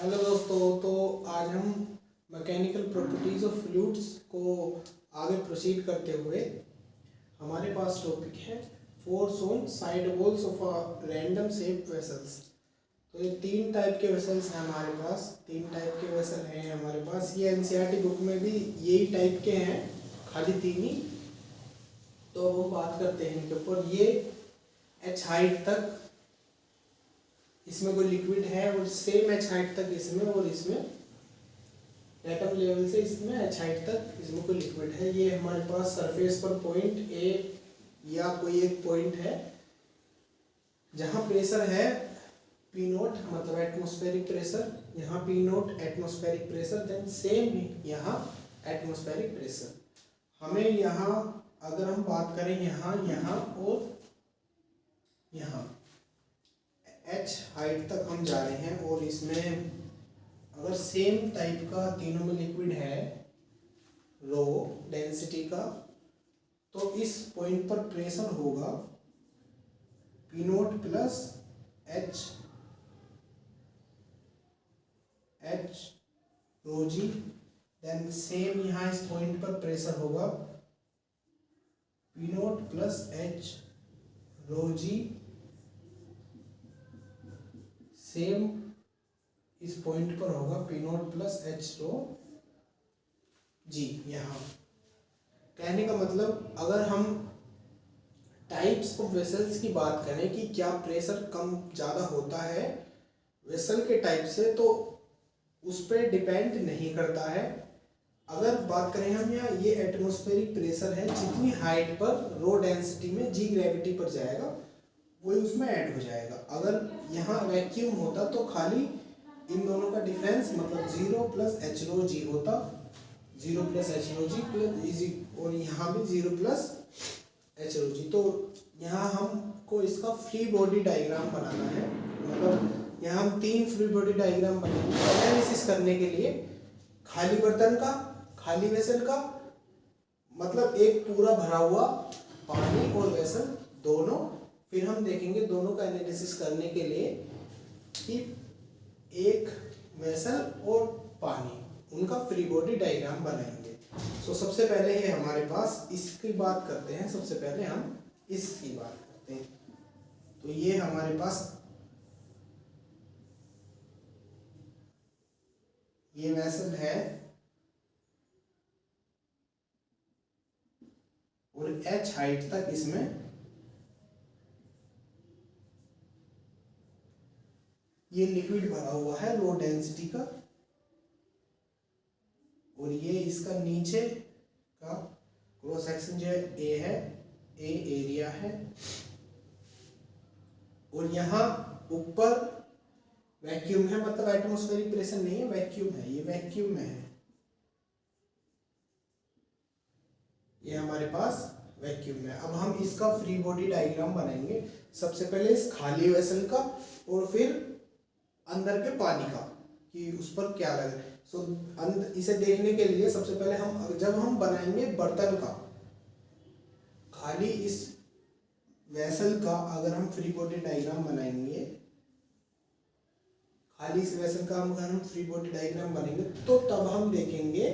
Hello दोस्तों, तो आज हम मैकेनिकल प्रॉपर्टीज ऑफ फ्लूइड्स को आगे प्रोसीड करते हुए हमारे पास टॉपिक है force on side walls of a random shape vessels. तो ये तीन टाइप के वेसल्स हैं हमारे पास, तीन टाइप के वेसल हैं हमारे पास। ये एनसीईआरटी बुक में भी यही टाइप के हैं, खाली तीन ही। तो अब हम बात करते हैं इनके ऊपर। ये एच हाइट तक इसमें कोई लिक्विड है और सेम एच हाइट तक इसमें और इसमें एटम लेवल से इसमें एच हाइट तक इसमें कोई लिक्विड है। ये हमारे पास सरफेस पर पॉइंट ए या कोई एक पॉइंट है जहाँ प्रेशर है पी नोट, मतलब एटमॉस्फेरिक प्रेशर। यहाँ P naught atmospheric pressure, then same यहाँ एटमॉस्फेरिक प्रेशर। हमें यहाँ अगर हम बात करें यहाँ और यहाँ एच हाइट तक हम जा रहे हैं और इसमें अगर सेम टाइप का तीनों में लिक्विड है रो डेंसिटी का, तो इस पॉइंट पर प्रेशर होगा P note plus H rho जी। देन सेम यहाँ इस पॉइंट पर प्रेशर होगा P note plus H rho जी। सेम इस पॉइंट पर होगा P note plus H rho जी। यहाँ कहने का मतलब, अगर हम टाइप्स ऑफ वेसल्स की बात करें कि क्या प्रेशर कम ज़्यादा होता है वेसल के टाइप से, तो उस पर डिपेंड नहीं करता है। अगर बात करें हम यहाँ, ये एटमॉस्फेरिक प्रेशर है, जितनी हाइट पर रो डेंसिटी में जी ग्रेविटी पर जाएगा वही उसमें ऐड हो जाएगा। अगर यहाँ वैक्यूम होता तो खाली इन दोनों का डिफरेंस मतलब 0 प्लस एच रो जी होता, 0 प्लस एच रो जी प्लस इजी, और यहाँ भी 0 प्लस एच रो जी। तो यहाँ हमको इसका फ्री बॉडी डायग्राम बनाना है, मतलब यहाँ हम तीन फ्री बॉडी डायग्राम बनाएंगे एनालिसिस करने के लिए। खाली बर्तन का, खाली वेसल का, मतलब एक पूरा भरा हुआ पानी और वेसल दोनों। फिर हम देखेंगे दोनों का एनालिसिस करने के लिए कि एक वेसल और पानी, उनका फ्री बॉडी डायग्राम बनाएंगे। सो सबसे पहले है हमारे पास, इसकी बात करते हैं। सबसे पहले हम इसकी बात करते हैं। तो ये हमारे पास ये वेसल है और एच हाइट तक इसमें ये लिक्विड भरा हुआ है लो डेंसिटी का, और ये इसका नीचे का क्रॉस सेक्शन जो ए है, ए एरिया है, और यहाँ ऊपर वैक्यूम है, मतलब एटमॉस्फेरिक प्रेशर नहीं है, वैक्यूम है, ये वैक्यूम में है, ये हमारे पास वैक्यूम में। अब हम इसका फ्री बॉडी डायग्राम बनाएंगे। सबसे पहले इस खाली वेसल का और फिर अंदर के पानी का कि उस पर क्या लग रहा है। सो इसे देखने के लिए सबसे पहले हम, जब हम बनाएंगे बर्तन का, खाली इस वेसल का अगर हम फ्री बॉडी डायग्राम बनाएंगे, खाली इस वेसल का अगर हम फ्री बॉडी डायग्राम बनेंगे, तो तब हम देखेंगे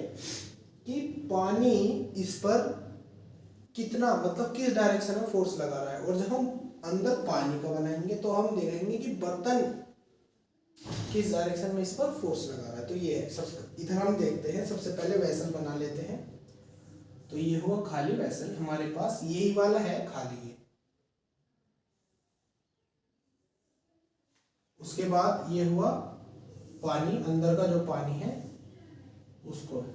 कि पानी इस पर कितना, मतलब किस डायरेक्शन में फोर्स लगा रहा है। और जब हम अंदर पानी का बनाएंगे तो हम देखेंगे कि बर्तन किस डायरेक्शन में इस पर फोर्स लगा रहा है। तो ये है, सबसे इधर हम देखते हैं। सबसे पहले वेसल बना लेते हैं। तो ये हुआ खाली वेसल हमारे पास, यही वाला है खाली। उसके बाद ये हुआ पानी, अंदर का जो पानी है उसको।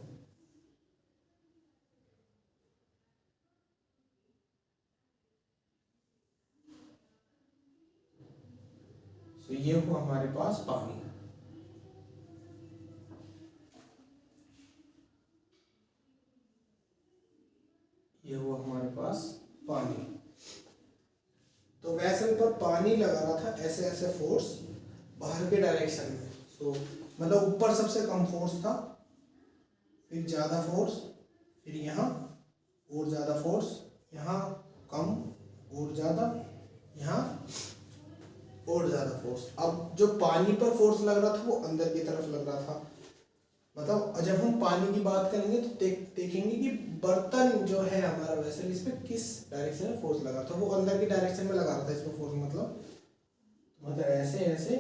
तो ये हुआ हमारे पास पानी। ये हुआ हमारे पास पानी। तो वेसल पर पानी लगा रहा था ऐसे ऐसे फोर्स बाहर के डायरेक्शन में। सो मतलब ऊपर सबसे कम फोर्स था, फिर ज़्यादा फोर्स, फिर यहाँ और ज़्यादा फोर्स, यहाँ कम और ज़्यादा, यहाँ और ज़्यादा फोर्स। अब जो पानी पर फोर्स लग रहा था वो अंदर की तरफ लग रहा था। मतलब जब हम पानी की बात करेंगे तो देखेंगे कि बर्तन जो है हमारा वेसल, इस पर किस डायरेक्शन में फोर्स लगा था, वो अंदर की डायरेक्शन में लगा रहा था इस पर फोर्स। मतलब ऐसे ऐसे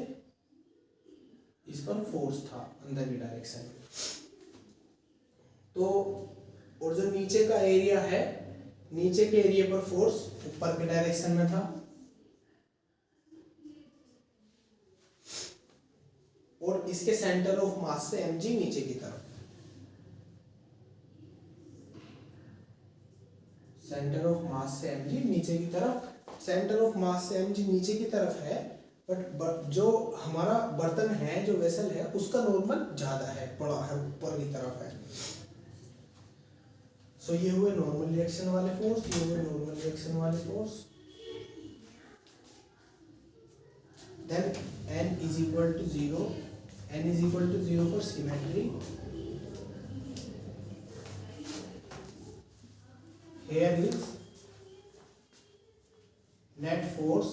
इस पर फोर्स था अंदर की डायरेक्शन में। तो और जो नीचे का एरिया है, नीचे के एरिया पर फोर्स ऊपर के डायरेक्शन में था, और इसके सेंटर ऑफ मास से mg नीचे की तरफ, सेंटर ऑफ मास से mg नीचे की तरफ, सेंटर ऑफ मास से mg नीचे की तरफ है, बट जो हमारा बर्तन है, जो वेसल है, उसका नॉर्मल ज्यादा है, बड़ा है, ऊपर की तरफ है। सो ये हुए नॉर्मल रिएक्शन वाले फोर्स, ये हुए नॉर्मल रिएक्शन वाले force. Then n is equal to 0, n is equal to 0 for symmetry. Here is net force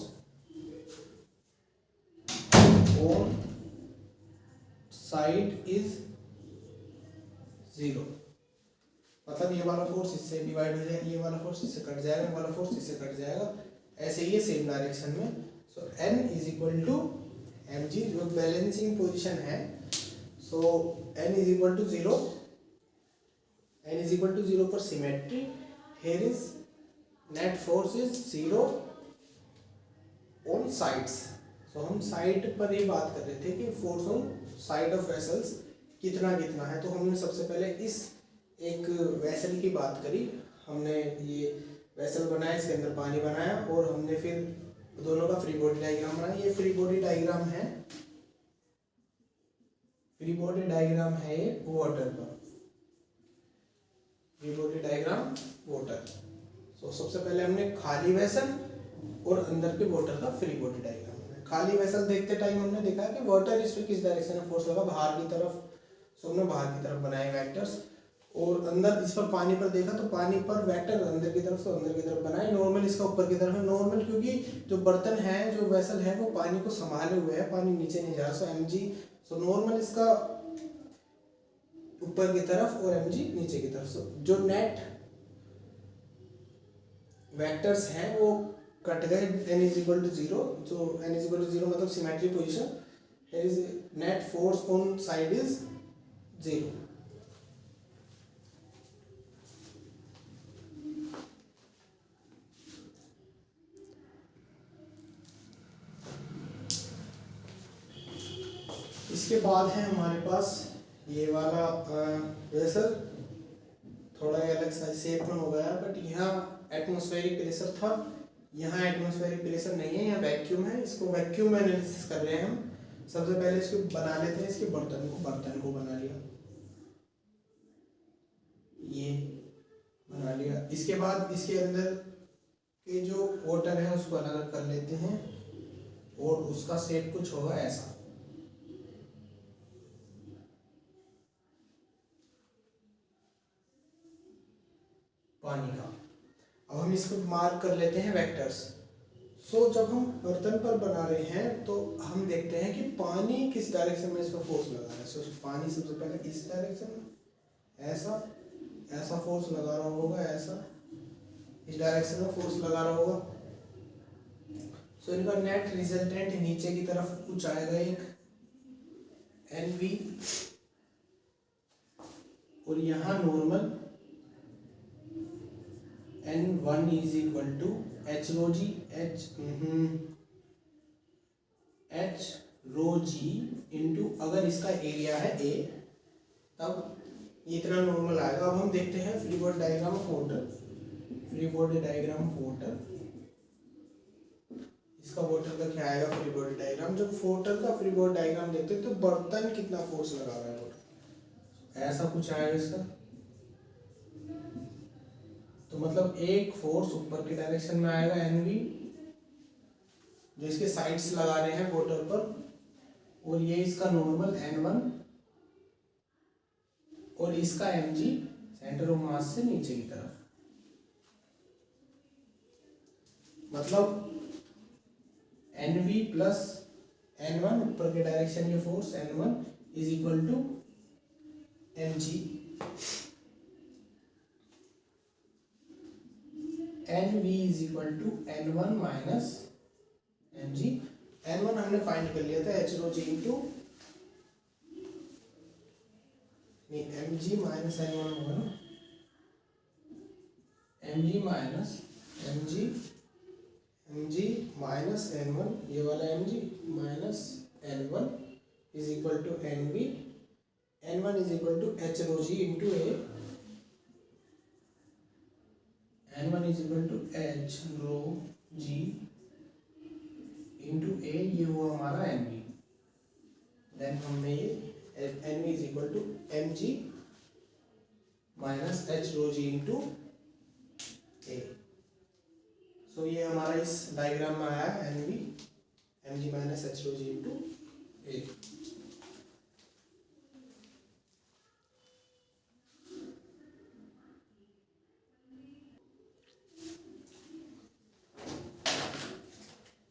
on side is 0। मतलब ये वाला फोर्स इससे डिवाइड हो जाएगा, ये वाला फोर्स इससे कट जाएगा, ये वाला फोर्स इससे कट जाएगा, ऐसे ही सेम डायरेक्शन में। So n is equal to mg, जो बैलेंसिंग पोजीशन है। So n is equal to 0, n is equal to 0 for symmetry. Here is net force is 0 on sides. So हम side पर ही बात कर रहे थे कि force on side of vessels कितना कितना है। तो हमने सबसे पहले इस एक वेसल की बात करी, हमने ये वेसल बनाया, इसके अंदर पानी बनाया, और हमने फिर दोनों का फ्री बॉडी डायग्राम बनाया। ये फ्री बॉडी डायग्राम है, फ्री बॉडी डायग्राम है ये वाटर का, फ्री बॉडी डायग्राम वाटर। सो सबसे पहले हमने खाली वेसल और अंदर के वाटर का फ्री बॉडी डायग्राम बनाया। खाली वेसल देखते टाइम हमने देखा कि वाटर इस पे किस डायरेक्शन में फोर्स लगा, बाहर की तरफ। सो हमने बाहर की तरफ बनाए वेक्टर्स, और अंदर इस पर पानी पर देखा तो पानी पर वेक्टर अंदर की तरफ से अंदर की तरफ बनाए। नॉर्मल इसका ऊपर की तरफ है, नॉर्मल क्योंकि जो बर्तन है, जो वेसल है, वो पानी को संभाले हुए है, पानी नीचे नहीं जा रहा। सो mg, सो नॉर्मल इसका ऊपर की तरफ और mg नीचे की तरफ। सो जो नेट वेक्टर्स हैं वो कट गए, n इज इक्वल टू 0। जो n इज इक्वल टू 0 मतलब symmetry position, here is net force on side is 0। इसके बाद है हमारे पास ये वाला प्रेशर, थोड़ा अलग सा शेप में हो गया, बट यहाँ एटमॉस्फेरिक प्रेशर था, यहाँ एटमॉस्फेरिक प्रेशर नहीं है, यहाँ वैक्यूम है। इसको वैक्यूम में एनालिसिस कर रहे हैं हम। सबसे पहले इसको बना लेते हैं, इसके बर्तन को बना लिया, ये बना लिया। इसके बाद इसके अंदर के जो वाटर है उसको अलग अलग कर लेते हैं, और उसका शेप कुछ होगा ऐसा, पानी का। अब हम इसको मार्क कर लेते हैं वेक्टर्स। सो जब हम बर्तन पर बना रहे हैं तो हम देखते हैं कि पानी किस डायरेक्शन में इसको फोर्स लगा रहा है। सो पानी सबसे पहले इस डायरेक्शन में ऐसा ऐसा फोर्स लगा रहा होगा, ऐसा इस डायरेक्शन में फोर्स लगा रहा होगा। सो इनका नेट रिजल्टेंट नीचे की तरफ कुछ आएगा, एक NV, और यहाँ normal N1 is equal to H rho G, H rho G into, अगर इसका एरिया है A, तब इतना नॉर्मल आएगा। अब हम देखते हैं free body diagram of water, free body diagram of water. इसका वाटर का क्या आएगा फ्री बॉडी डायग्राम। जब वाटर का फ्री बॉडी डायग्राम देखते हैं तो बर्तन कितना फोर्स लगा रहा है वाटर, ऐसा कुछ आएगा इसका। तो मतलब एक फोर्स ऊपर के डायरेक्शन में आएगा NV, जो इसके साइड्स लगा रहे हैं वाटर पर, और ये इसका नॉर्मल N1, और इसका mg सेंटर ऑफ मास से नीचे की तरफ। मतलब N V plus N one, ऊपर के डायरेक्शन में force N one is equal to M G, N V is equal to N one minus M G. N one हमने फाइंड कर लिया था एच रो जी इंटू, नहीं M G minus N one होगा ना, M G minus M G, M G minus N one, ये वाला M G minus N one is equal to N V, N one is equal to H rho G into A, N one is equal to H rho G into A, ये हुआ हमारा N V. Then हमने ये N V is equal to M G minus H rho G into A. So ये हमारा इस diagram में आया N V, M G minus H rho G into A.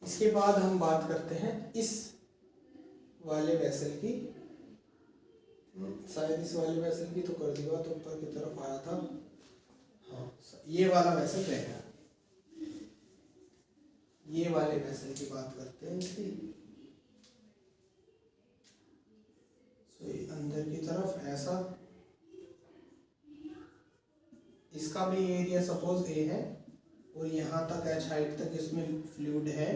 इसके बाद हम बात करते हैं इस वाले वेसल की, शायद इस वाले वेसल की तो कर दिया, तो ऊपर की तरफ आया था, हाँ ये वाला वेसल रहेगा, ये वाले वेसल की बात करते हैं इसकी। सो ये अंदर की तरफ ऐसा, इसका भी एरिया सपोज ए है और यहाँ तक एच हाइट तक इसमें फ्लूइड है।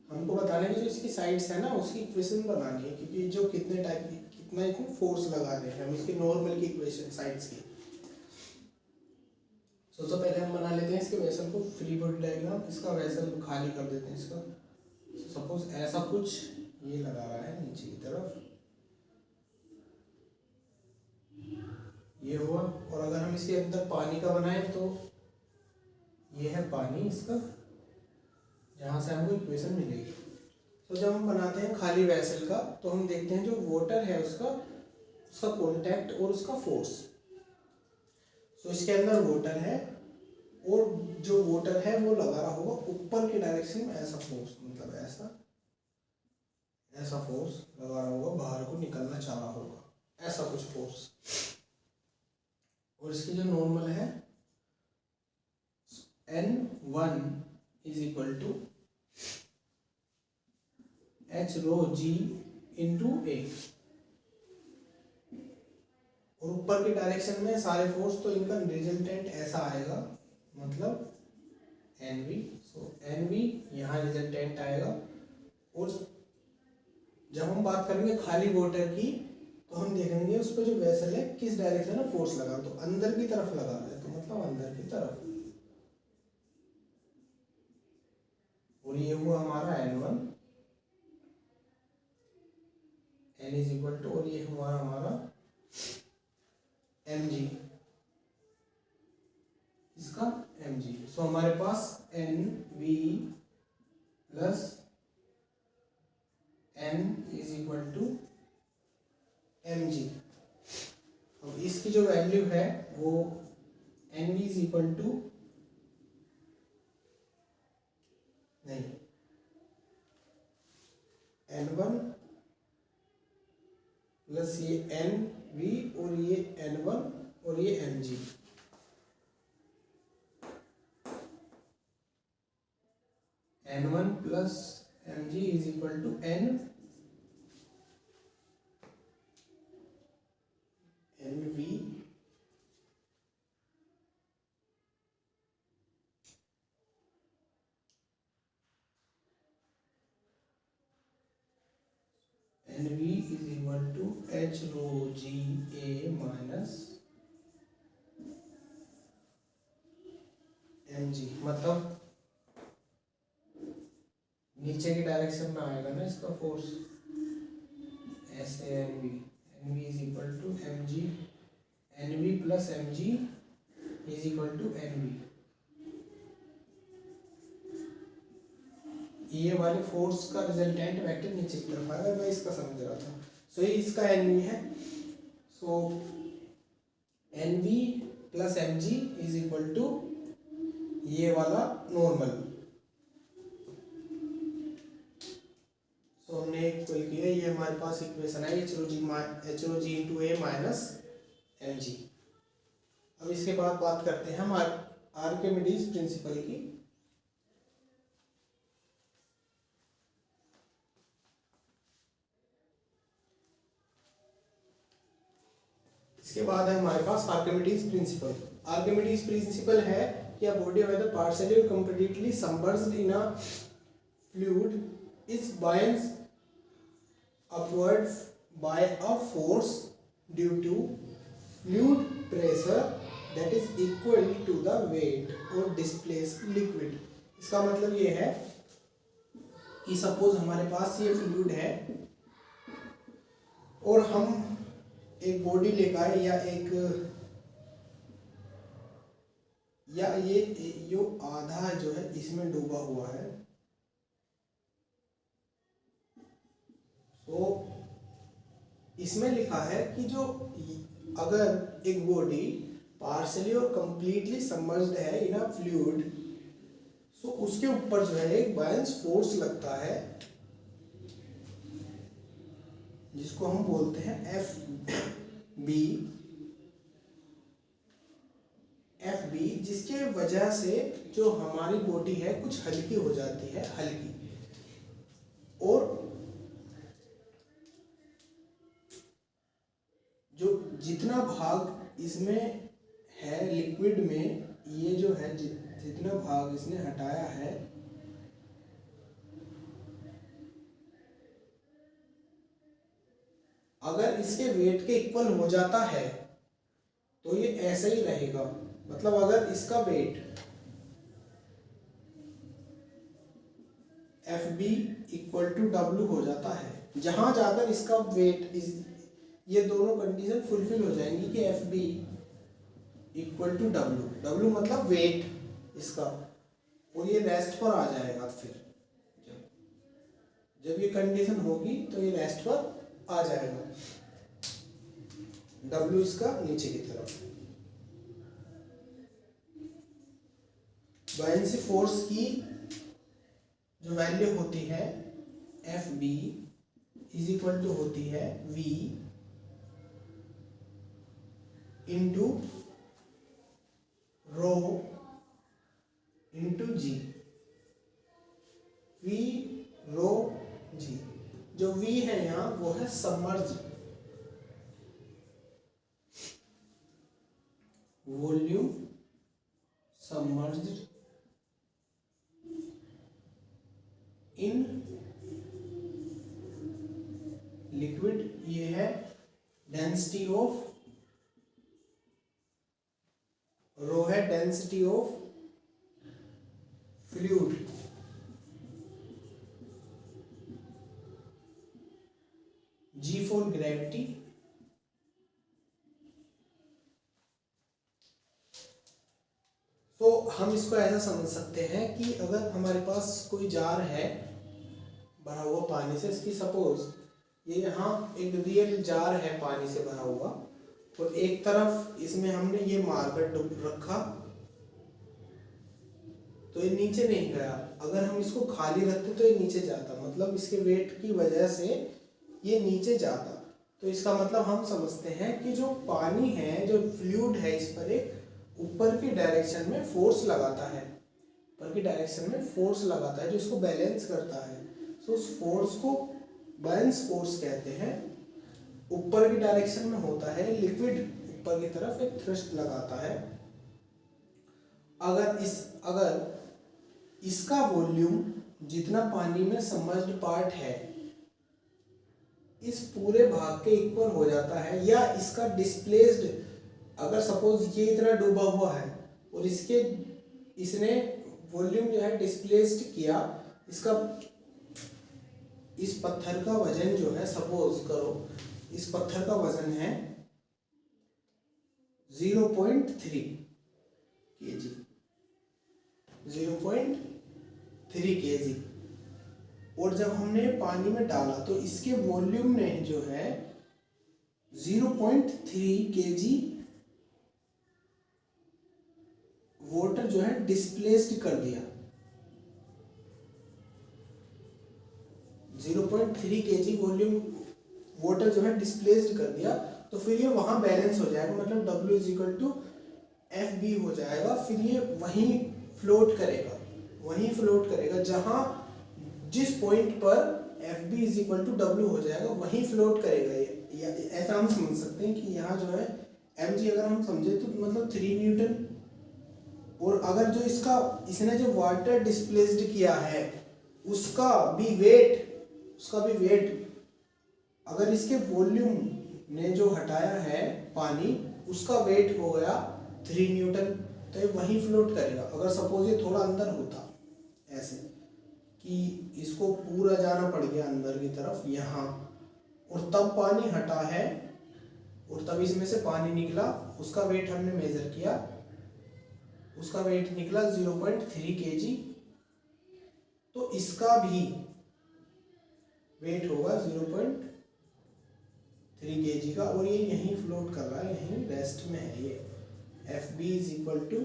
हमको बताना है कि जो इसकी साइड्स है ना उसकी इक्वेशन बनानी है, क्योंकि जो कितने टाइप की कितना इसमें फोर्स लगा रहे हैं हम, इसके नॉर्मल की इक्वेशन साइड्स की। तो पहले हम बना लेते हैं इसके वेसल को, फ्री बॉडी डायग्राम, इसका वेसल खाली कर देते हैं इसका। सपोज ऐसा कुछ ये लगा रहा है नीचे की तरफ, ये हुआ, और अगर हम इसके अंदर पानी का बनाएं तो ये है पानी इसका, जहाँ से हमको इक्वेशन मिलेगी। तो जब हम बनाते हैं खाली वेसल का तो हम देखते हैं जो वाटर है उसका कॉन्टैक्ट और उसका फोर्स। तो इसके अंदर वाटर है और जो वाटर है वो लगा रहा होगा ऊपर के डायरेक्शन में ऐसा फोर्स, मतलब ऐसा फोर्स लगा रहा होगा, बाहर को निकलना चाह रहा होगा ऐसा कुछ फोर्स। और इसकी जो नॉर्मल है N1 is equal to H rho G into A, और ऊपर के डायरेक्शन में सारे फोर्स, तो इनका रिजल्टेंट ऐसा आएगा, मतलब N we. So N V यहाँ रिजल्टेंट आएगा। और जब हम बात करेंगे खाली वाटर की तो हम देखेंगे उस पर जो वेसल है किस डायरेक्शन में फोर्स लगा, तो अंदर की तरफ लगा रहा है, तो मतलब अंदर की तरफ। और ये हुआ हमारा N1, N is equal to, और ये हुआ हमारा mg, इसका mg। सो हमारे पास NV plus N is equal to mg। अब इसकी जो वैल्यू है वो NV इज इक्वल टू, नहीं N1 प्लस ये NV और ये N1 और ये mg। N1 plus mg is equal to NV NV is equal to H rho G A minus mg। मतलब नीचे की डायरेक्शन में आएगा ना इसका फोर्स, ऐसे NV is equal to mg, NV plus mg is equal to NV। ये वाले फोर्स का रिजल्टेंट वेक्टर नीचे की तरफ आएगा, मैं इसका समझ रहा था। सो ये इसका NV है। So NV plus mg is equal to ये वाला नॉर्मल, हमारे पास इक्वेशन है HOG into A minus mg। अब इसके बाद बात करते हैं हम आर्किमिडीज प्रिंसिपल की। इसके बाद है हमारे पास आर्किमिडीज प्रिंसिपल। आर्किमिडीज प्रिंसिपल है कि a body whether partially or completely submerged in a fluid is buoyant upward by a force due to fluid pressure that is equal to the weight or displaced liquid। इसका मतलब ये है कि suppose हमारे पास ये फ्लूइड है और हम एक बॉडी लेकर आए या ये जो आधा जो है इसमें डूबा हुआ है, तो इसमें लिखा है कि जो अगर एक बॉडी पार्शली और कंप्लीटली सबमर्ज्ड है इन अ फ्लूइड, तो उसके ऊपर जो है एक बायंस फोर्स लगता है जिसको हम बोलते हैं एफ बी, जिसके वजह से जो हमारी बॉडी है कुछ हल्की हो जाती है, हल्की। और जो जितना भाग इसमें है लिक्विड में, ये जो है जितना भाग इसने हटाया है, अगर इसके वेट के इक्वल हो जाता है तो ये ऐसा ही रहेगा। मतलब अगर इसका weight F B equal to W हो जाता है, जहां जाकर इसका वेट ये दोनों कंडीशन फुलफिल हो जाएंगी कि F B equal to W, W मतलब वेट इसका, और ये रेस्ट पर आ जाएगा। फिर जब ये कंडीशन होगी तो ये रेस्ट पर आ जाएगा, डब्ल्यू इसका नीचे की तरफ। बायंसी फोर्स की जो वैल्यू होती है F B is equal to होती है V into rho into G, V rho G. जो वी है यहाँ वो है submerge volume, submerged in liquid. ये है डेंसिटी ऑफ, रो है density of fluid, G for gravity, तो हम इसको ऐसा समझ सकते हैं कि अगर हमारे पास कोई जार है भरा हुआ पानी से, इसकी सपोज ये यहाँ एक रियल जार है पानी से भरा हुआ, और एक तरफ इसमें हमने ये मार्कर रखा तो ये नीचे नहीं गया। अगर हम इसको खाली रखते तो ये नीचे जाता, मतलब इसके वेट की वजह से ये नीचे जाता। तो इसका मतलब हम समझते हैं कि जो पानी है, जो फ्लूइड है, इस पर एक ऊपर की डायरेक्शन में फोर्स लगाता है, ऊपर की डायरेक्शन में फोर्स लगाता है जो इसको बैलेंस करता है। तो उस फोर्स को बैलेंस फोर्स कहते हैं। ऊपर की डायरेक्शन में होता है, लिक्विड ऊपर की तरफ एक थ्रस्ट लगाता है। अगर इसका वॉल्यूम जितना पानी में सबमर्ज्ड पार्ट है इस पूरे भाग के इक्वल हो जाता है, या इसका डिस्प्लेस्ड, अगर सपोज ये इतना डूबा हुआ है और इसने वॉल्यूम जो है डिस्प्लेस्ड किया, इसका इस पत्थर का वजन जो है, सपोज करो इस पत्थर का वजन है 0.3 kg, 0.3 kg, और जब हमने पानी में डाला तो इसके वॉल्यूम ने जो है 0.3 kg वाटर जो है डिस्प्लेस्ड कर दिया। 0.3 kg वॉल्यूम वाटर जो है डिस्प्लेस्ड कर दिया, तो फिर ये वहाँ बैलेंस हो जाएगा, मतलब W is equal to FB हो जाएगा। फिर ये वहीं फ्लोट करेगा, जहाँ जिस पॉइंट पर FB is equal to W हो जाएगा वहीं फ्लोट करेगा ये। ऐसा हम समझ सकते हैं कि यहाँ जो है mg अगर हम समझे तो मतलब 3 न्यूटन, और अगर जो इसने जो वाटर डिस्प्लेस्ड किया है उसका भी वेट अगर इसके वॉल्यूम ने जो हटाया है पानी उसका वेट हो गया 3 न्यूटन, तो ये वहीं फ्लोट करेगा। अगर सपोज ये थोड़ा अंदर होता ऐसे कि इसको पूरा जाना पड़ गया अंदर की तरफ यहाँ, और तब पानी हटा है और तब इसमें से पानी निकला, उसका वेट हमने मेजर किया, उसका वेट निकला 0.3 kg, तो इसका भी वेट होगा 0.3 kg का, और ये यहीं फ्लोट कर रहा है, यहीं रेस्ट में है ये। FB is equal to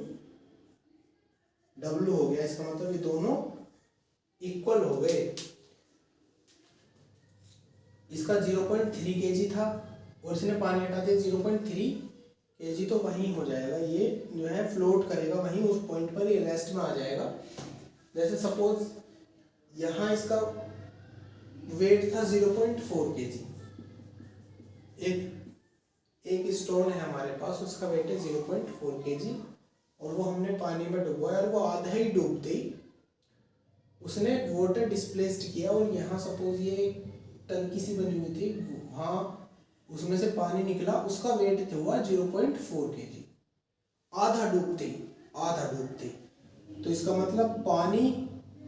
W हो गया, इसका मतलब ये दोनों इक्वल हो गए। इसका 0.3 kg था और इसने पानी हटा दिया 0.3 kg, तो वहीं हो जाएगा, ये जो है फ्लोट करेगा वहीं उस पॉइंट पर, ये रेस्ट में आ जाएगा। जैसे सपोज यहाँ इसका वेट था 0.4 kg, एक स्टोन है हमारे पास, उसका वेट है 0.4 kg, और वो हमने पानी में डुबोया और वो आधा ही डूबते ही उसने वाटर डिस्प्लेस्ड किया, और यहाँ सपोज ये टंकी सी बनी हुई थी, वहाँ उसमें से पानी निकला, उसका वेट हुआ 0.4 kg, आधा डूबते। तो इसका मतलब पानी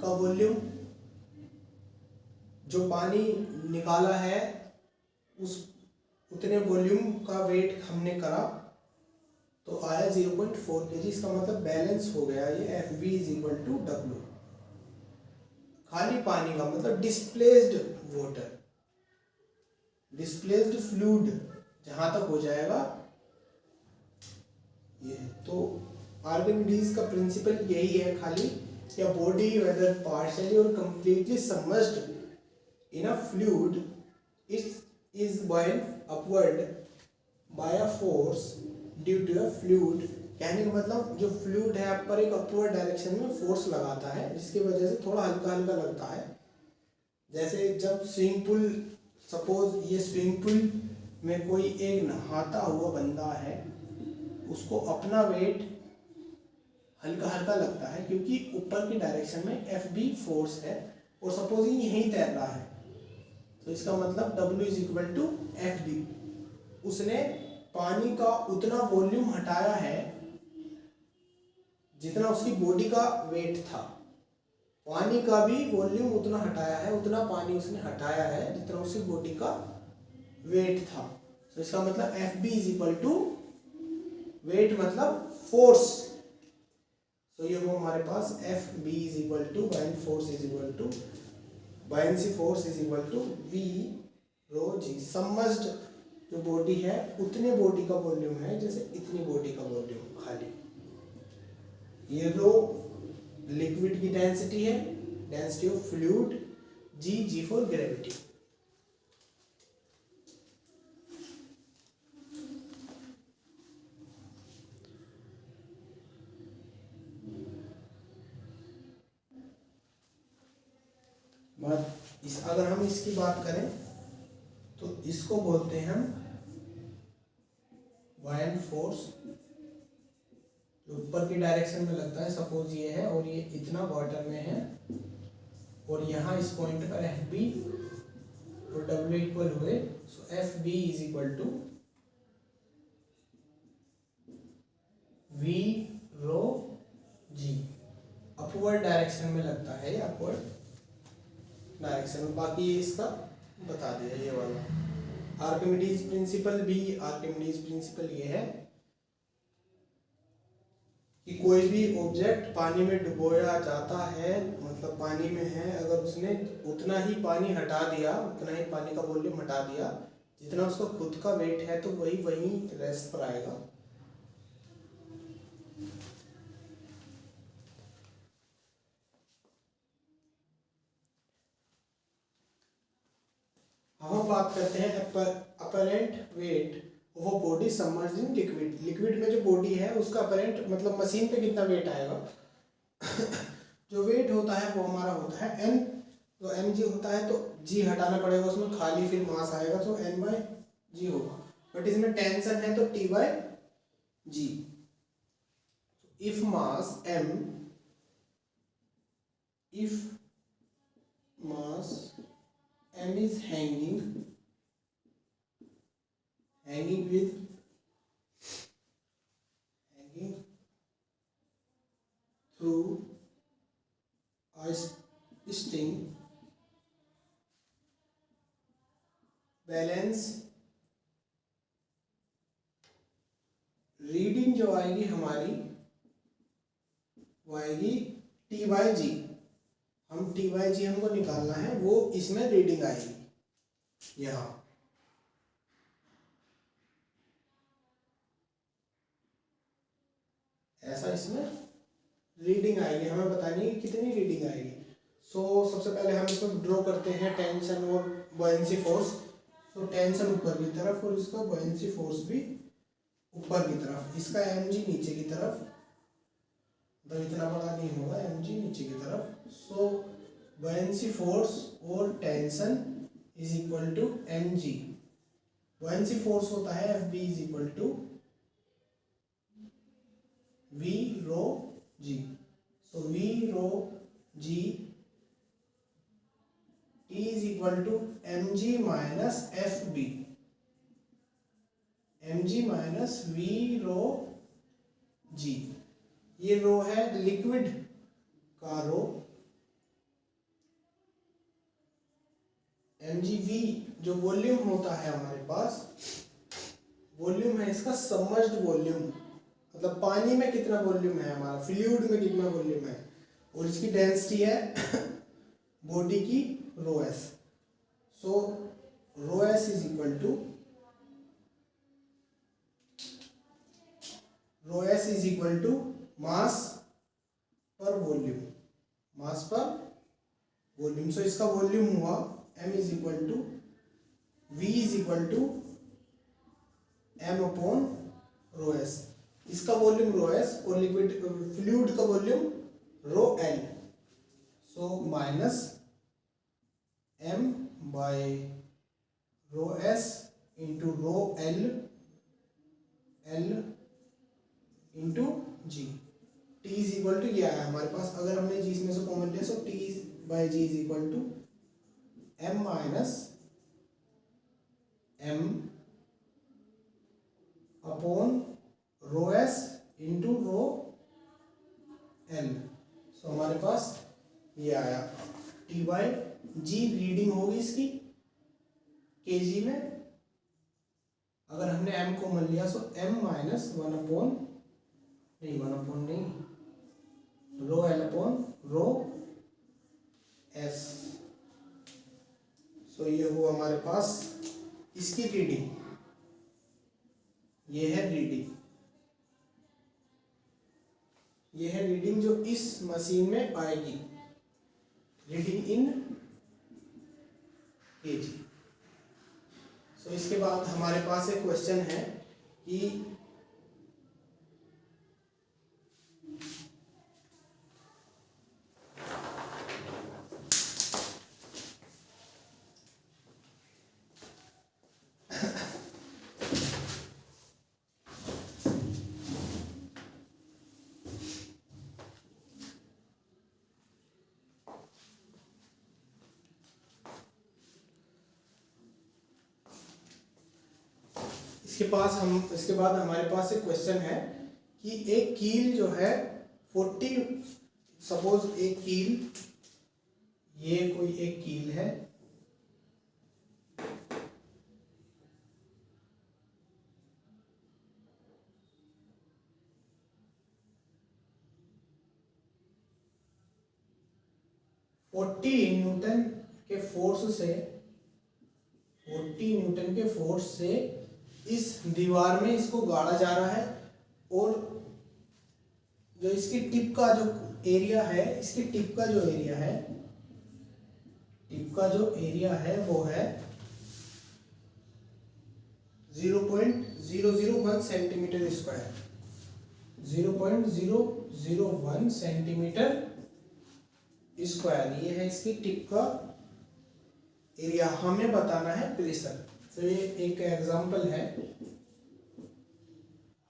का वॉल्यूम, जो पानी निकाला है उस उतने वॉल्यूम का वेट हमने करा तो आया 0.4 kg। इसका मतलब बैलेंस हो गया ये FB is equal to W। खाली पानी का मतलब डिस्प्लेस्ड वाटर, डिस्प्लेस्ड फ्लूइड जहां तक हो जाएगा ये। तो आर्किमिडीज का प्रिंसिपल यही है खाली, या बॉडी वेदर पार्शियली और completely submerged in a fluid is buoyant upward by a force due to a fluid। कहने का मतलब जो फ्लूइड है आप पर एक अपवर्ड डायरेक्शन में फोर्स लगाता है, जिसकी वजह से थोड़ा हल्का हल्का लगता है। जैसे जब स्विमिंग पूल, सपोज ये स्विमिंग पूल में कोई एक नहाता हुआ बंदा है, उसको अपना वेट हल्का हल्का लगता है क्योंकि ऊपर की डायरेक्शन में FB फोर्स है, और सपोज ये यहीं तैर रहा है, तो इसका मतलब W is equal to FB। उसने पानी का उतना वॉल्यूम हटाया है जितना उसकी बॉडी का वेट था, पानी का भी वॉल्यूम उतना हटाया है, उतना पानी उसने हटाया है जितना उसकी बॉडी का वेट था। तो इसका मतलब FB is equal to weight मतलब फोर्स। तो ये वो हमारे पास FB is equal to bind force is equal to buoyancy force is equal to V row G। Submerged जो बॉडी है उतने बॉडी का वॉल्यूम है जैसे इतनी बॉडी का वॉल्यूम खाली। ये रो लिक्विड की डेंसिटी है, density of fluid, G for gravity. अगर हम इसकी बात करें तो इसको बोलते हैं हम बायन फोर्स, जो ऊपर की डायरेक्शन में लगता है। सपोज ये है और ये इतना वाटर में है, और यहाँ इस पॉइंट पर FB और W इक्वल हुए, so FB is equal to V row G। Upward direction में लगता है, अपवर्ड डायरेक्शन में। बाकी ये इसका बता दिया ये वाला आर्किमिडीज प्रिंसिपल भी। आर्किमिडीज प्रिंसिपल ये है कि कोई भी ऑब्जेक्ट पानी में डुबोया जाता है, मतलब पानी में है, अगर उसने उतना ही पानी हटा दिया, उतना ही पानी का वॉल्यूम हटा दिया जितना उसका खुद का वेट है, तो वही रेस्ट पर आएगा। हम बात करते हैं apparent weight of a body submerged in liquid. Liquid में जो बॉडी है उसका अपरेंट मतलब मशीन पे कितना वेट आएगा। जो वेट होता है वो हमारा होता है एन, तो एम जी होता है, तो जी हटाना पड़ेगा उसमें, खाली फिर मास आएगा, तो एन बाई जी होगा। बट इसमें टेंशन है तो T by G. If mass m, if mass m is hanging through a string, balance reading जो आएगी हमारी वो आएगी टी बाई जी। हम टी बाई जी हमको निकालना है, वो इसमें रीडिंग आएगी यहाँ। ऐसा इसमें रीडिंग आएगी, हमें बतानी है कितनी रीडिंग आएगी। सो सबसे पहले हम इसको ड्रॉ करते हैं टेंशन और बॉयंसी फोर्स। सो टेंशन ऊपर की तरफ और इसका बॉयंसी फोर्स भी ऊपर की तरफ। इसका एम जी नीचे की तरफ, मतलब इतना बड़ा नहीं होगा, एम जी नीचे की तरफ। सो बॉयंसी फोर्स और tension is equal to M G. Buoyancy force होता है F B is equal to V rho G. So V rho G T is equal to M G minus F B, M G minus V rho G. ये rho है liquid का rho, M G V जो volume होता है हमारे पास, volume है इसका submerged volume, मतलब पानी में कितना वॉल्यूम है हमारा, फ्लूइड में कितना वॉल्यूम है, और इसकी डेंसिटी है बॉडी की rho S. So rho S is equal to mass per volume, mass per volume. सो इसका वॉल्यूम हुआ m is equal to v is equal to m upon rho S. इसका वॉल्यूम रो एस और liquid fluid का volume rho L. So minus m by rho S into rho L, L into G. T is equal to ये आया हमारे पास, अगर हमने जी इसमें से कॉमन लिया, so T by G is equal to M minus M upon rho S into rho L. So हमारे पास ये आया टी बाई जी। रीडिंग होगी इसकी केजी में, अगर हमने एम को मान लिया so M minus one upon नहीं, rho L upon rho S. So ये हुआ हमारे पास इसकी रीडिंग, ये है रीडिंग, ये है रीडिंग जो इस मशीन में आएगी, रीडिंग इन केजी। सो इसके बाद हमारे पास एक क्वेश्चन है कि इसके बाद हमारे पास एक क्वेश्चन है कि एक कील जो है 40, सपोज एक कील, ये कोई एक कील है, न्यूटन के फोर्स से इस दीवार में इसको गाड़ा जा रहा है, और जो इसकी टिप का जो एरिया है, इसकी टिप का जो एरिया है वो है 0.001 सेंटीमीटर स्क्वायर, 0.001 सेंटीमीटर स्क्वायर, ये है इसकी टिप का एरिया। हमें बताना है प्रेशर। तो ये एक एग्जांपल है,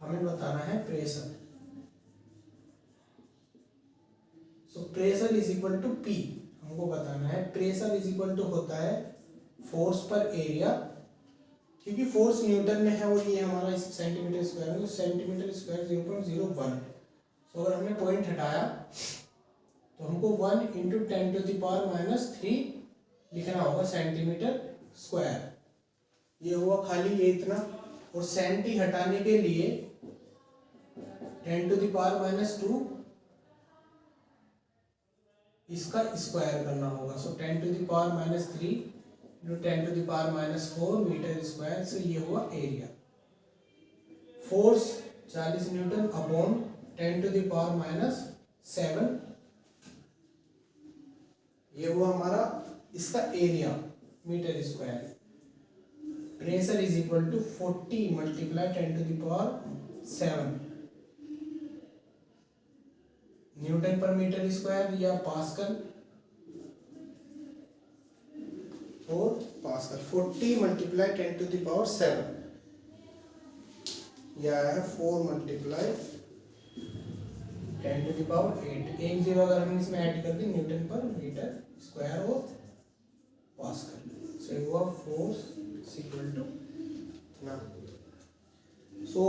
हमें बताना है pressure. So pressure is equal to P, हमको बताना है प्रेशर इज इक्वल टू होता है फोर्स पर एरिया, क्योंकि फोर्स न्यूटन में है और ये हमारा सेंटीमीटर स्क्वायर में, सेंटीमीटर स्क्वायर 0.01। तो अगर हमने पॉइंट हटाया तो हमको 1 इंटू 10⁻³ लिखना होगा सेंटीमीटर स्क्वायर। ये हुआ खाली ये इतना, और सेंटी हटाने के लिए 10⁻² इसका स्क्वायर करना होगा। सो 10⁻³ इंटू 10⁻⁴ मीटर स्क्वायर से ये हुआ एरिया। फोर्स 40 न्यूटन अपॉन 10⁻⁷, ये हुआ हमारा इसका area metre square. Pressure is equal to 40 multiply 10⁻⁷ newton per metre square या पास्कल, और पास्कल 40 मल्टीप्लाई 10⁻⁷, या है 4 मल्टीप्लाई 10⁸। एक जीरो अगर हम इसमें ऐड कर दें न्यूटन पर मीटर स्क्वायर और पास्कल, सो ये हुआ फोर्स इक्वल टू ना। सो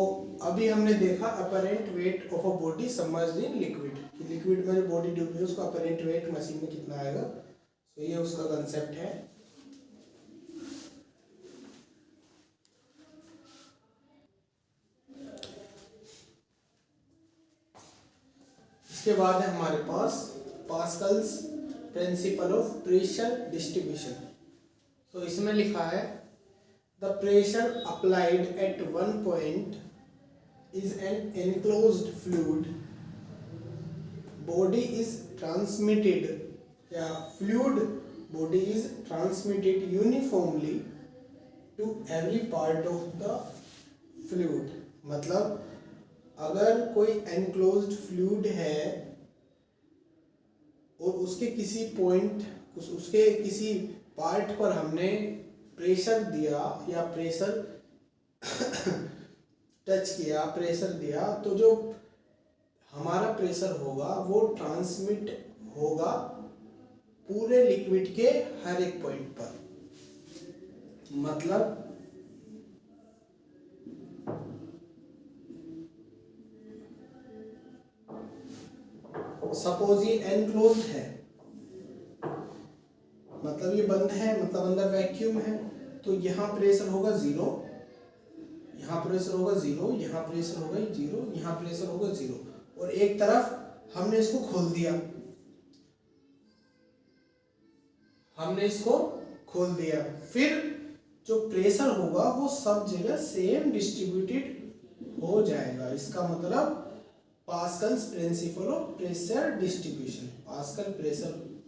अभी हमने देखा apparent weight of a body submerged in liquid, कि लिक्विड में जो बॉडी डूबी है उसका अपरेंट वेट मशीन में कितना आएगा। सो ये उसका कंसेप्ट है। इसके बाद है हमारे पास Pascal's principle of pressure distribution. तो इसमें लिखा है the pressure applied at one point is an enclosed fluid, body is transmitted, या fluid body is transmitted uniformly to every part of the fluid. मतलब अगर कोई एनक्लोज्ड फ्लूइड है और उसके किसी पॉइंट, उसके किसी पार्ट पर हमने प्रेशर दिया या प्रेशर टच किया, प्रेशर दिया, तो जो हमारा प्रेशर होगा वो ट्रांसमिट होगा पूरे लिक्विड के हर एक पॉइंट पर। मतलब सपोज ये एनक्लोज्ड है, मतलब ये बंद है, मतलब अंदर वैक्यूम है, तो यहाँ प्रेशर होगा 0, यहाँ प्रेशर होगा 0, यहाँ प्रेशर होगा 0, यहाँ प्रेशर होगा 0, और एक तरफ हमने इसको खोल दिया, हमने इसको खोल दिया, फिर जो प्रेशर होगा वो सब जगह सेम डिस्ट्रीब्यूटेड हो जाएगा। इसका मतलब Pascal's principle of pressure distribution,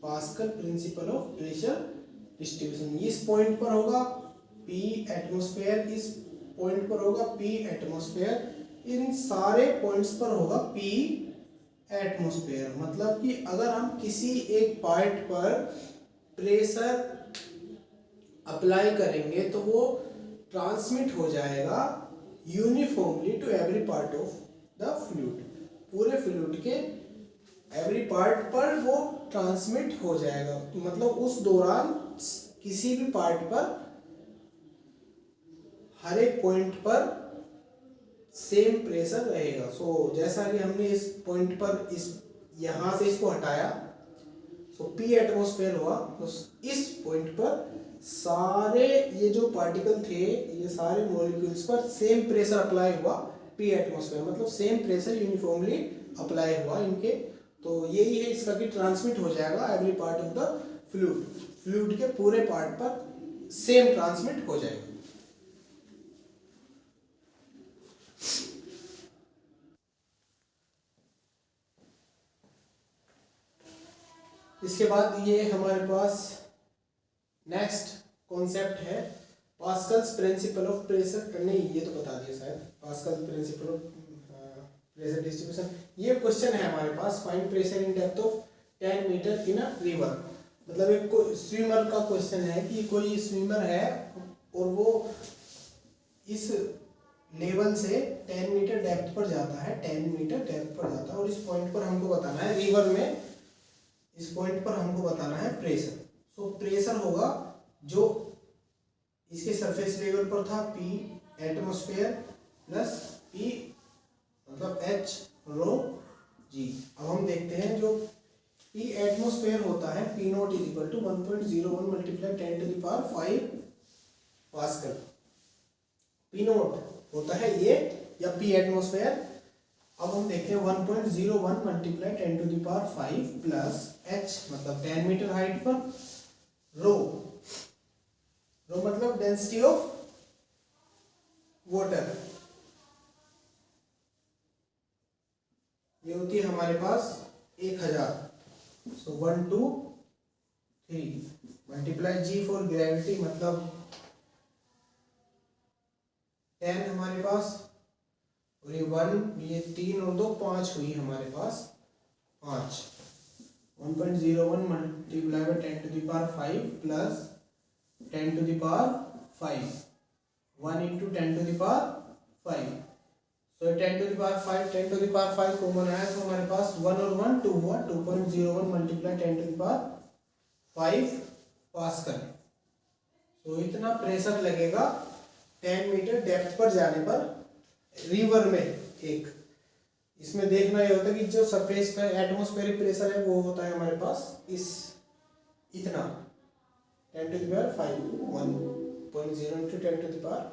Pascal principle of pressure distribution. इस पॉइंट पर होगा P एटमॉस्फेयर, इस पॉइंट पर होगा P एटमॉस्फेयर, इन सारे पॉइंट्स पर होगा P एटमॉस्फेयर। मतलब कि अगर हम किसी एक पॉइंट पर प्रेशर अप्लाई करेंगे तो वो ट्रांसमिट हो जाएगा uniformly to every part of the fluid, पूरे फ्लूइड के एवरी पार्ट पर वो ट्रांसमिट हो जाएगा। मतलब उस दौरान किसी भी पार्ट पर, हर एक पॉइंट पर सेम प्रेशर रहेगा। सो जैसा कि हमने इस पॉइंट पर इस यहाँ से इसको हटाया, सो P एटमॉस्फेयर हुआ, तो इस पॉइंट पर सारे ये जो पार्टिकल थे, ये सारे मॉलिक्यूल्स पर सेम प्रेशर अप्लाई हुआ P एटमॉस्फेयर, मतलब सेम प्रेशर यूनिफॉर्मली अप्लाई हुआ इनके। तो यही है इसका कि ट्रांसमिट हो जाएगा every part of the fluid, fluid के पूरे पार्ट पर सेम ट्रांसमिट हो जाएगा। इसके बाद ये हमारे पास नेक्स्ट कॉन्सेप्ट है पास्कल्स प्रिंसिपल ऑफ प्रेशर, नहीं ये तो बता दिया शायद, Pascal principle of pressure distribution. ये क्वेश्चन है हमारे पास, find pressure in depth of 10 metre in a river. मतलब एक स्विमर का क्वेश्चन है कि कोई स्विमर है और वो इस लेवल से 10 मीटर डेप्थ पर जाता है, 10 मीटर डेप्थ पर जाता है, और इस पॉइंट पर हमको बताना है रिवर में, इस पॉइंट पर हमको बताना है प्रेशर। सो प्रेशर होगा जो इसके सरफेस लेवल पर था, P एटमॉस्फेयर प्लस P मतलब H रो G। अब हम देखते हैं जो P एटमॉस्फेयर होता है, P not is equal to 1.01 multiply 10 to the power 5 pascal. P not होता है ये, या P एटमॉस्फेयर। अब हम देखते हैं 1.01 multiply 10 to the power 5 plus H मतलब 10 मीटर हाइट पर, रो मतलब डेंसिटी ऑफ वाटर, ये होती है हमारे पास 1000। सो 1 2 3 मल्टीप्लाई G फॉर ग्रेविटी मतलब 10 हमारे पास, और ये 1, ये 3 और 2 5 हुई हमारे पास 5। 1.01 multiply by 10 to the power 5 plus 10 to the power 5, 1 into 10 to the power 5। तो 10 to the power 5, 10 to the power 5 common आया तो हमारे पास 1 और 1 2 हुआ, 2.01 multiply 10 to the power 5 pascal. तो इतना प्रेशर लगेगा 10 मीटर डेप्थ पर जाने पर रिवर में। एक इसमें देखना ये होता है कि जो सरफेस का एटमॉस्फेरिक प्रेशर है वो होता है हमारे पास इस इतना 10 to the power 5, 1.0 into 10 to the power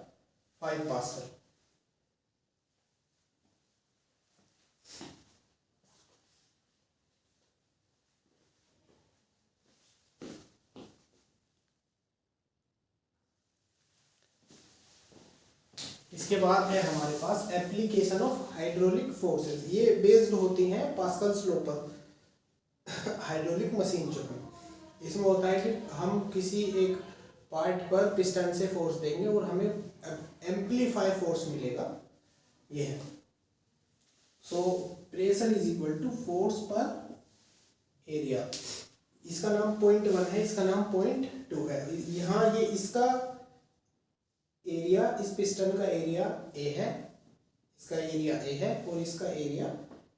5 pascal. इसके बाद है हमारे पास एप्लीकेशन ऑफ हाइड्रोलिक फोर्सेस। ये बेस्ड होती हैं पास्कल्स लॉ पर, हाइड्रोलिक मशीन जो है। इसमें होता है कि हम किसी एक पार्ट पर पिस्टन से फोर्स देंगे और हमें एम्पलीफाई फोर्स मिलेगा, ये है। So pressure is equal to force per area. इसका नाम पॉइंट 1 है, इसका नाम पॉइंट 2 है। यहाँ ये इसका एरिया, इस पिस्टन का एरिया A है, इसका एरिया A है और इसका एरिया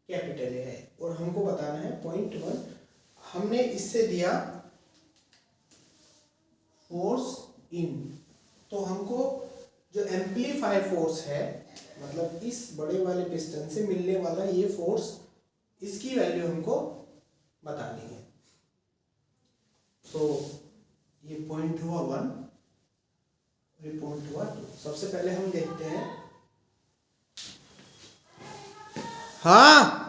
कैपिटल A है, और हमको बताना है पॉइंट 1। हमने इससे दिया फोर्स इन, तो हमको जो एम्पलीफाई फोर्स है मतलब इस बड़े वाले पिस्टन से मिलने वाला ये फोर्स, इसकी वैल्यू हमको बतानी है। तो ये पॉइंट हुआ 1, पॉइंट हुआ 2। सबसे पहले हम देखते हैं, हाँ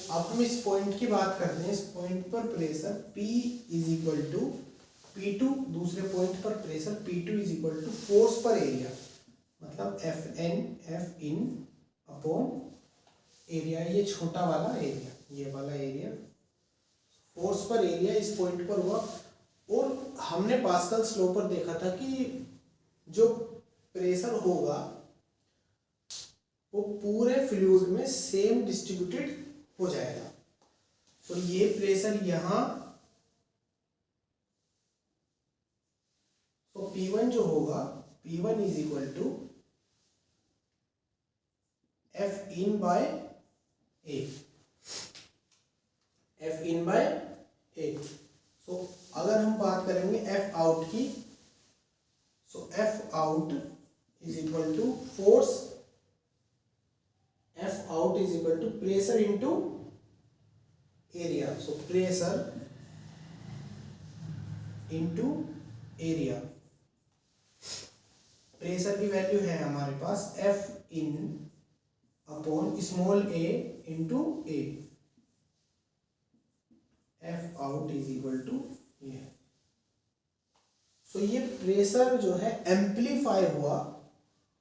अब हम इस पॉइंट की बात करते हैं। इस पॉइंट पर pressure P is equal to P2, दूसरे पॉइंट पर pressure P2 is equal to force per area मतलब F इन अपॉन एरिया, ये छोटा वाला एरिया, ये वाला एरिया, फोर्स पर एरिया इस पॉइंट पर हुआ। और हमने पास्कल्स लॉ पर देखा था कि जो प्रेशर होगा वो पूरे फ्लूइड में सेम डिस्ट्रीब्यूटेड हो जाएगा। तो ये प्रेशर यहाँ, तो P1 जो होगा, P1 is equal to F in by A, F in by A। तो अगर हम बात करेंगे F आउट की, सो F out is equal to force, F out is equal to pressure into area. So pressure into area, pressure की value है हमारे पास F in upon small a into A, F out is equal to ये। So ये pressure जो है amplify हुआ,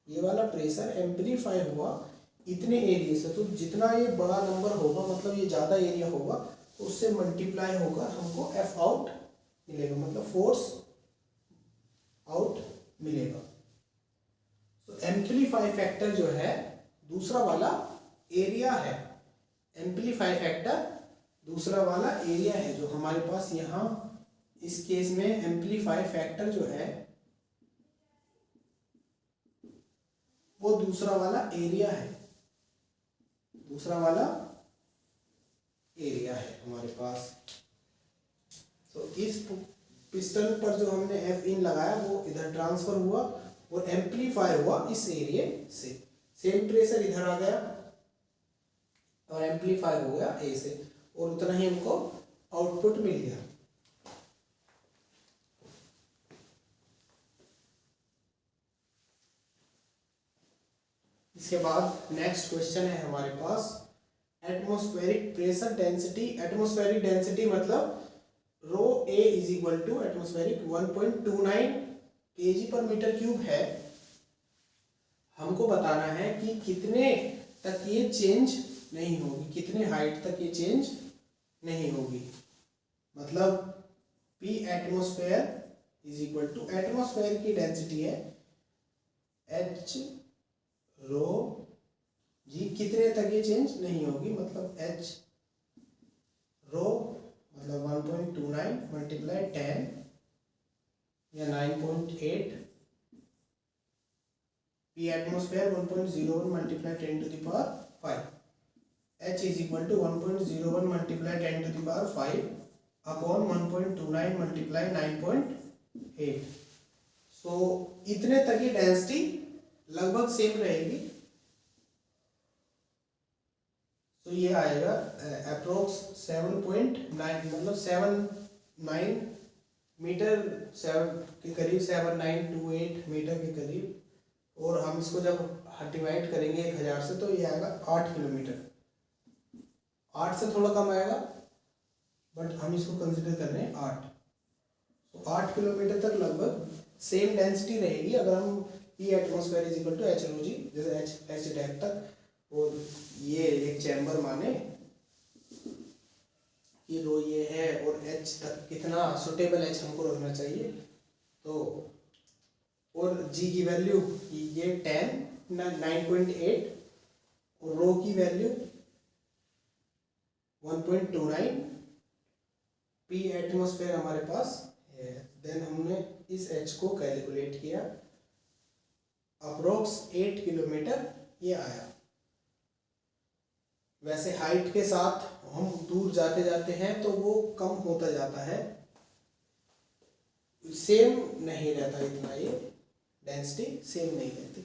ये वाला प्रेशर एम्पलीफाई हुआ इतने एरिया से। तो जितना ये बड़ा नंबर होगा मतलब ये ज़्यादा एरिया होगा तो उससे मल्टीप्लाई होकर हमको F आउट मिलेगा, मतलब फोर्स आउट मिलेगा। तो एम्पलीफाई फैक्टर जो है दूसरा वाला एरिया है, एम्पलीफाई फैक्टर दूसरा वाला एरिया है जो हमारे पास यहाँ इस केस में एम्पलीफाई फैक्टर जो है वो दूसरा वाला एरिया है, दूसरा वाला एरिया है हमारे पास। तो इस पिस्टन पर जो हमने एफ इन लगाया वो इधर ट्रांसफर हुआ और एम्पलीफाई हुआ इस एरिया से, सेम प्रेशर इधर आ गया और एम्पलीफाई हो गया ए से, और उतना ही हमको आउटपुट मिल गया। इसके बाद नेक्स्ट क्वेश्चन है हमारे पास atmospheric pressure density. Atmospheric density मतलब rho A is equal to atmospheric 1.29 kg per metre cube है। हमको बताना है कि कितने तक ये चेंज नहीं होगी, कितने हाइट तक ये चेंज नहीं होगी। मतलब P atmosphere is equal to, atmosphere की डेंसिटी है H रो जी, कितने तक ये चेंज नहीं होगी, मतलब H रो मतलब 1.29 मल्टीप्लाई 10 या 9.8, P atmosphere 1.01 multiply 10 to the power 5, H is equal to 1.01 multiply 10 to the power 5 upon 1.29 multiply 9.8। So इतने तक की डेंसिटी लगभग सेम रहेगी। तो ये आएगा अप्रोक्स 7.9 मतलब 7.9 मीटर, 7 के करीब, 7.928 मीटर के करीब। और हम इसको जब डिवाइड करेंगे 1000 से तो ये आएगा 8 किलोमीटर। 8 से थोड़ा कम आएगा बट हम इसको कंसिडर कर रहे हैं 8। तो 8 किलोमीटर तक लगभग सेम डेंसिटी रहेगी अगर हम P atmosphere is equal to H rho G, जैसे H डेप्थ तक, और ये एक चैम्बर माने कि रो ये है और H तक कितना सुटेबल H हमको रखना चाहिए। तो और G की वैल्यू ये 10 9.8 और रो की वैल्यू 1.29, P एटमॉस्फेयर हमारे पास है। देन हमने इस H को कैलकुलेट किया, अप्रोक्स 8 किलोमीटर ये आया। वैसे हाइट के साथ हम दूर जाते जाते हैं तो वो कम होता जाता है, सेम नहीं रहता, इतना ये डेंसिटी सेम नहीं रहती।